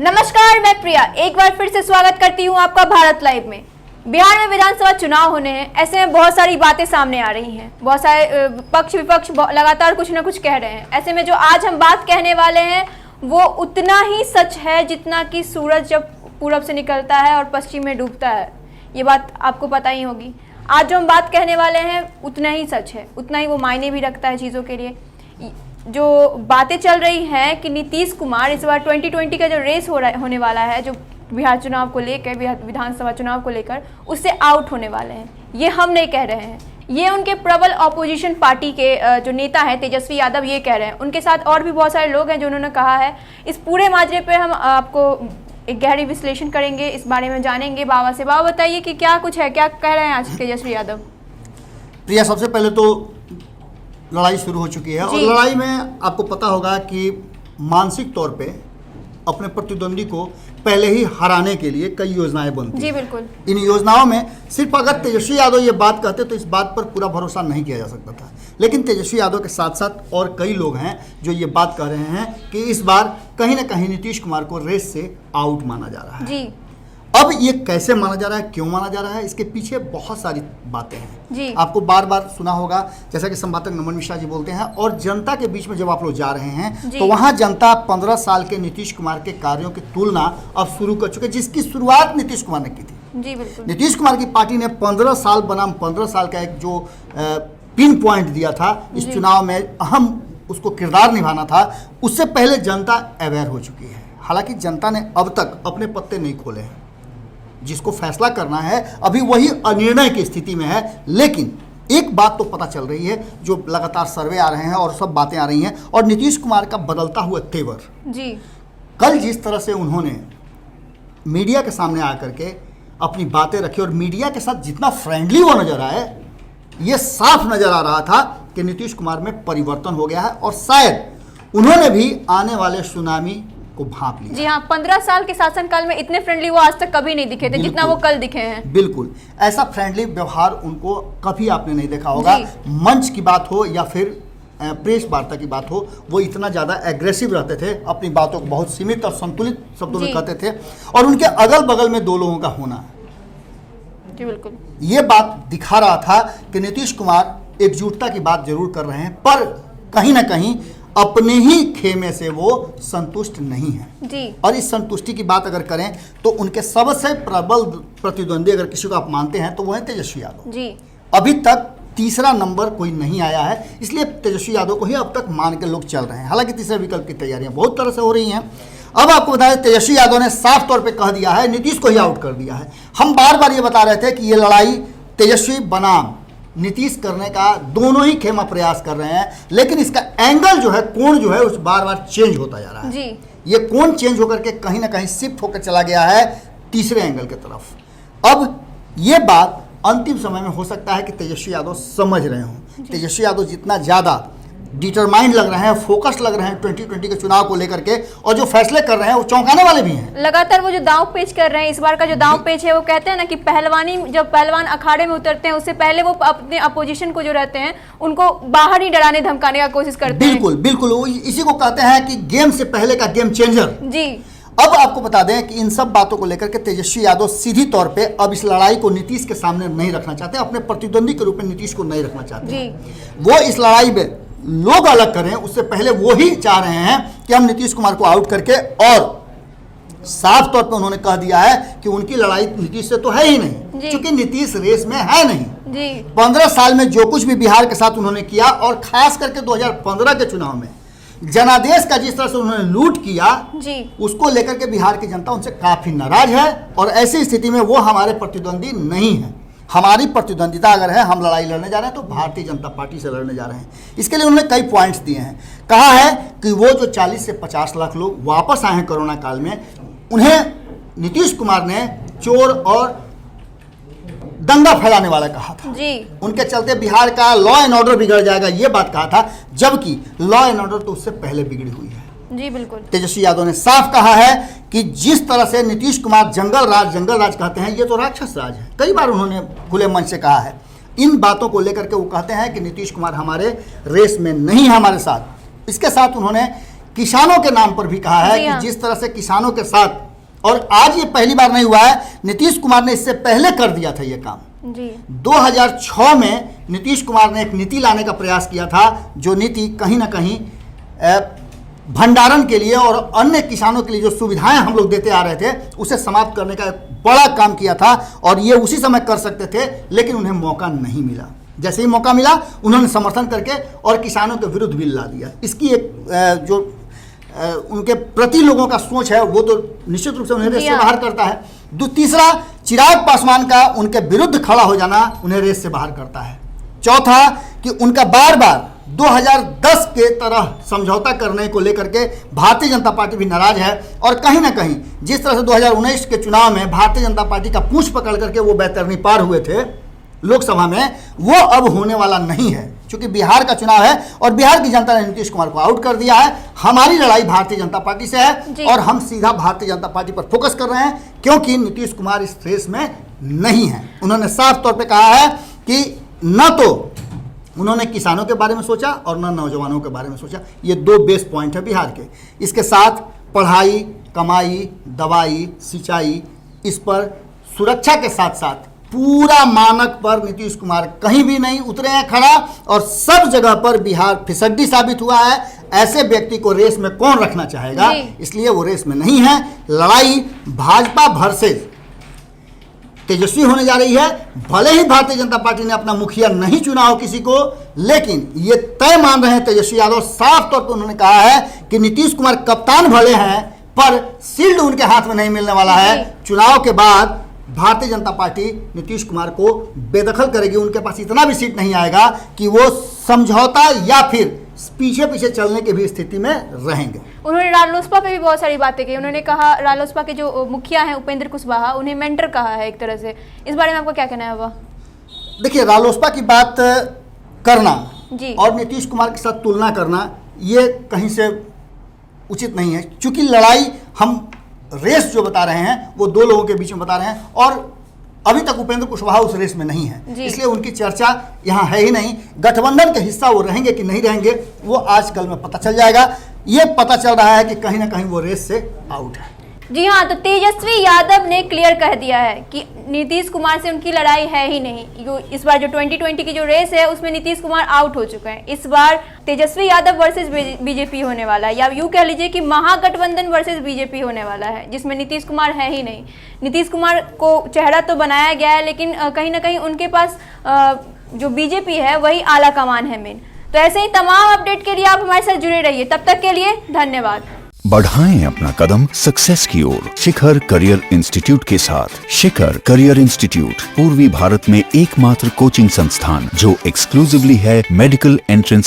नमस्कार, मैं प्रिया एक बार फिर से स्वागत करती हूं आपका भारत लाइव में। बिहार में विधानसभा चुनाव होने हैं, ऐसे में बहुत सारी बातें सामने आ रही हैं। बहुत सारे पक्ष विपक्ष लगातार कुछ ना कुछ कह रहे हैं। ऐसे में जो आज हम बात कहने वाले हैं वो उतना ही सच है जितना कि सूरज जब पूरब से निकलता है और पश्चिम में डूबता है। ये बात आपको पता ही होगी। आज जो हम बात कहने वाले हैं उतना ही सच है, उतना ही वो मायने भी रखता है चीज़ों के लिए। जो बातें चल रही हैं कि नीतीश कुमार इस बार 2020 का जो रेस होने वाला है, जो बिहार चुनाव को लेकर, बिहार विधानसभा चुनाव को लेकर, उससे आउट होने वाले हैं। ये हम नहीं कह रहे हैं, ये उनके प्रबल ऑपोजिशन पार्टी के जो नेता हैं तेजस्वी यादव ये कह रहे हैं। उनके साथ और भी बहुत सारे लोग हैं जो उन्होंने कहा है। इस पूरे माजरे पे हम आपको एक गहरी विश्लेषण करेंगे, इस बारे में जानेंगे बाबा से। बाबा बताइए कि क्या कुछ है, क्या कह रहे हैं आज तेजस्वी यादव? प्रिया, सबसे पहले तो लड़ाई शुरू हो चुकी है और लड़ाई में आपको पता होगा कि मानसिक तौर पे अपने प्रतिद्वंदी को पहले ही हराने के लिए कई योजनाएं बनती हैं। जी बिल्कुल। इन योजनाओं में सिर्फ अगर तेजस्वी यादव ये बात कहते तो इस बात पर पूरा भरोसा नहीं किया जा सकता था, लेकिन तेजस्वी यादव के साथ साथ और कई लोग हैं जो ये बात कर रहे हैं कि इस बार कहीं ना कहीं नीतीश कुमार को रेस से आउट माना जा रहा है। जी। अब ये कैसे माना जा रहा है, क्यों माना जा रहा है, इसके पीछे बहुत सारी बातें हैं। जी। आपको बार बार सुना होगा, जैसा कि संपादक नमन मिश्रा जी बोलते हैं, और जनता के बीच में जब आप लोग जा रहे हैं तो वहां जनता 15 साल के नीतीश कुमार के कार्यों की तुलना अब शुरू कर चुके, जिसकी शुरुआत नीतीश कुमार ने की थी। जी बिल्कुल। नीतीश कुमार की पार्टी ने 15 साल बनाम 15 साल का एक जो पिन पॉइंट दिया था इस चुनाव में, अहम उसको किरदार निभाना था, उससे पहले जनता अवेयर हो चुकी है। हालांकि जनता ने अब तक अपने पत्ते नहीं खोले हैं, जिसको फैसला करना है अभी वही अनिर्णय की स्थिति में है। लेकिन एक बात तो पता चल रही है, जो लगातार सर्वे आ रहे हैं और सब बातें आ रही हैं, और नीतीश कुमार का बदलता हुआ तेवर। जी। कल जिस तरह से उन्होंने मीडिया के सामने आकर के अपनी बातें रखी और मीडिया के साथ जितना फ्रेंडली वो नजर आए, ये साफ नजर आ रहा था कि नीतीश कुमार में परिवर्तन हो गया है और शायद उन्होंने भी आने वाले सुनामी को भांप लिया। जी हाँ, 15 साल के शासनकाल में इतने फ्रेंडली वो आज तक कभी नहीं दिखे थे जितना वो कल दिखे हैं। बिल्कुल, ऐसा फ्रेंडली व्यवहार उनको कभी आपने नहीं देखा होगा। मंच की बात हो या फिर प्रेस वार्ता की बात हो, वो इतना ज़्यादा एग्रेसिव रहते थे, अपनी बातों को बहुत सीमित और संतुलित शब्दों में कहते थे, और उनके अगल बगल में दो लोगों का होना, जी बिल्कुल, ये बात दिखा रहा था कि नीतीश कुमार एकजुटता की बात जरूर कर रहे हैं, पर कहीं ना कहीं अपने ही खेमे से वो संतुष्ट नहीं है। जी। और इस संतुष्टि की बात अगर करें तो उनके सबसे प्रबल प्रतिद्वंदी अगर किसी को आप मानते हैं तो वो है तेजस्वी यादव। जी। अभी तक तीसरा नंबर कोई नहीं आया है, इसलिए तेजस्वी यादव को ही अब तक मान के लोग चल रहे हैं। हालांकि तीसरे विकल्प की तैयारियां बहुत तरह से हो रही हैं। अब आपको बताएं, तेजस्वी यादव ने साफ तौर पर कह दिया है, नीतीश को ही आउट कर दिया है। हम बार बार ये बता रहे थे कि ये लड़ाई तेजस्वी बनाम नीतीश करने का दोनों ही खेमा प्रयास कर रहे हैं, लेकिन इसका एंगल जो है, कोण जो है, उस बार बार चेंज होता जा रहा है। जी। ये कोण चेंज होकर के कहीं ना कहीं शिफ्ट होकर चला गया है तीसरे एंगल की तरफ। अब ये बात अंतिम समय में हो सकता है कि तेजस्वी यादव समझ रहे हों। तेजस्वी यादव जितना ज़्यादा डिटरमाइंड लग रहे हैं, फोकस लग रहे हैं 2020 के चुनाव को लेकर के, और जो फैसले कर रहे हैं वो चौंकाने वाले भी हैं। लगातार वो जो दांव पेच कर रहे हैं, इस बार का जो दांव पेच है, वो कहते हैं ना कि पहलवानी, जब पहलवान अखाड़े में उतरते हैं उससे पहले वो अपने अपोजिशन को जो रहते हैं उनको बाहर ही डराने धमकाने का कोशिश करते हैं। बिल्कुल बिल्कुल, वो इसी को कहते हैं कि गेम से पहले का गेम चेंजर। जी। अब आपको बता दें कि इन सब बातों को लेकर के तेजस्वी यादव सीधी तौर पे अब इस लड़ाई को नीतीश के सामने नहीं रखना चाहते, अपने प्रतिद्वंदी के रूप में नीतीश को नहीं रखना चाहते। जी। वो इस लड़ाई में लोग अलग करें, उससे पहले वो ही चाह रहे हैं कि हम नीतीश कुमार को आउट करके, और साफ तौर पे उन्होंने कह दिया है कि उनकी लड़ाई नीतीश से तो है ही नहीं, क्योंकि नीतीश रेस में है नहीं। जी। 15 साल में जो कुछ भी बिहार के साथ उन्होंने किया, और खास करके 2015 के चुनाव में जनादेश का जिस तरह से उन्होंने लूट किया, जी, उसको लेकर के बिहार की जनता उनसे काफी नाराज है, और ऐसी स्थिति में वो हमारे प्रतिद्वंदी नहीं है। हमारी प्रतिद्वंदिता अगर है, हम लड़ाई लड़ने जा रहे हैं तो भारतीय जनता पार्टी से लड़ने जा रहे हैं। इसके लिए उन्होंने कई पॉइंट्स दिए हैं। कहा है कि वो जो 40 से 50 लाख लोग वापस आए हैं कोरोना काल में, उन्हें नीतीश कुमार ने चोर और दंगा फैलाने वाला कहा था। जी। उनके चलते बिहार का लॉ एंड ऑर्डर बिगड़ जाएगा, ये बात कहा था, जबकि लॉ एंड ऑर्डर तो उससे पहले बिगड़ी हुई है। जी बिल्कुल। तेजस्वी यादव ने साफ कहा है कि जिस तरह से नीतीश कुमार जंगल राज कहते हैं, ये तो राक्षस राज है। कई बार उन्होंने खुले मन से कहा है। इन बातों को लेकर के वो कहते हैं कि नीतीश कुमार हमारे रेस में नहीं है हमारे साथ। इसके साथ उन्होंने किसानों के नाम पर भी कहा है जी हाँ। कि जिस तरह से किसानों के साथ, और आज ये पहली बार नहीं हुआ है, नीतीश कुमार ने इससे पहले कर दिया था ये काम। जी 2006 में नीतीश कुमार ने एक नीति लाने का प्रयास किया था, जो नीति कहीं ना कहीं भंडारण के लिए और अन्य किसानों के लिए जो सुविधाएं हम लोग देते आ रहे थे उसे समाप्त करने का एक बड़ा काम किया था, और ये उसी समय कर सकते थे, लेकिन उन्हें मौका नहीं मिला। जैसे ही मौका मिला उन्होंने समर्थन करके और किसानों के विरुद्ध बिल ला दिया। इसकी एक जो उनके प्रति लोगों का सोच है वो तो निश्चित रूप से उन्हें रेस से बाहर करता है। तीसरा, चिराग पासवान का उनके विरुद्ध खड़ा हो जाना उन्हें रेस से बाहर करता है। चौथा, कि उनका बार बार 2010 के तरह समझौता करने को लेकर के भारतीय जनता पार्टी भी नाराज है, और कहीं ना कहीं जिस तरह से 2019 के चुनाव में भारतीय जनता पार्टी का पूंछ पकड़ करके वो बैतरनी पार हुए थे लोकसभा में, वो अब होने वाला नहीं है, क्योंकि बिहार का चुनाव है और बिहार की जनता ने नीतीश कुमार को आउट कर दिया है। हमारी लड़ाई भारतीय जनता पार्टी से है और हम सीधा भारतीय जनता पार्टी पर फोकस कर रहे हैं, क्योंकि नीतीश कुमार इस रेस में नहीं है। उन्होंने साफ तौर पे कहा है कि न तो उन्होंने किसानों के बारे में सोचा और न नौजवानों के बारे में सोचा। ये दो बेस पॉइंट है बिहार के। इसके साथ पढ़ाई, कमाई, दवाई, सिंचाई, इस पर सुरक्षा के साथ साथ पूरा मानक पर नीतीश कुमार कहीं भी नहीं उतरे हैं खड़ा, और सब जगह पर बिहार फिसड्डी साबित हुआ है। ऐसे व्यक्ति को रेस में कौन रखना चाहेगा, इसलिए वो रेस में नहीं है। लड़ाई भाजपा वर्सेस तेजस्वी होने जा रही है। भले ही भारतीय जनता पार्टी ने अपना मुखिया नहीं चुना हो किसी को, लेकिन ये तय मान रहे हैं तेजस्वी यादव, साफ तौर पर उन्होंने कहा है कि नीतीश कुमार कप्तान भले हैं पर शील्ड उनके हाथ में नहीं मिलने वाला है। चुनाव के बाद भारतीय जनता पार्टी नीतीश कुमार को बेदखल करेगी। उनके पास इतना भी सीट नहीं आएगा कि वो समझौता या फिर पीछे पीछे चलने की भी स्थिति में रहेंगे। उन्होंने रालोसपा पे भी बहुत सारी बातें की। उन्होंने कहा, रालोसपा के जो मुखिया हैं उपेंद्र कुशवाहा, उन्हें मेंटर कहा है एक तरह से। इस बारे में आपको क्या कहना है? वह देखिए, रालोसपा की बात करना जी और नीतीश कुमार के साथ तुलना करना ये कहीं से उचित नहीं है, क्योंकि लड़ाई हम रेस जो बता रहे हैं वो दो लोगों के बीच में बता रहे हैं, और अभी तक उपेंद्र कुशवाहा उस रेस में नहीं है, इसलिए उनकी चर्चा यहाँ है ही नहीं। गठबंधन के हिस्सा वो रहेंगे कि नहीं रहेंगे वो आज कल में पता चल जाएगा। ये पता चल रहा है कि कहीं ना कहीं वो रेस से आउट है। जी हाँ, तो तेजस्वी यादव ने क्लियर कह दिया है कि नीतीश कुमार से उनकी लड़ाई है ही नहीं। इस बार जो 2020 की जो रेस है उसमें नीतीश कुमार आउट हो चुके हैं। इस बार तेजस्वी यादव वर्सेस बीजेपी होने वाला है, या यूँ कह लीजिए कि महागठबंधन वर्सेस बीजेपी होने वाला है, जिसमें नीतीश कुमार है ही नहीं। नीतीश कुमार को चेहरा तो बनाया गया है, लेकिन कहीं ना कहीं उनके पास जो बीजेपी है वही आला कमान है मेन। तो ऐसे ही तमाम अपडेट के लिए आप हमारे साथ जुड़े रहिए। तब तक के लिए धन्यवाद। बढ़ाएं अपना कदम सक्सेस की ओर शिखर करियर इंस्टीट्यूट के साथ। शिखर करियर इंस्टीट्यूट पूर्वी भारत में एकमात्र कोचिंग संस्थान जो एक्सक्लूसिवली है मेडिकल एंट्रेंस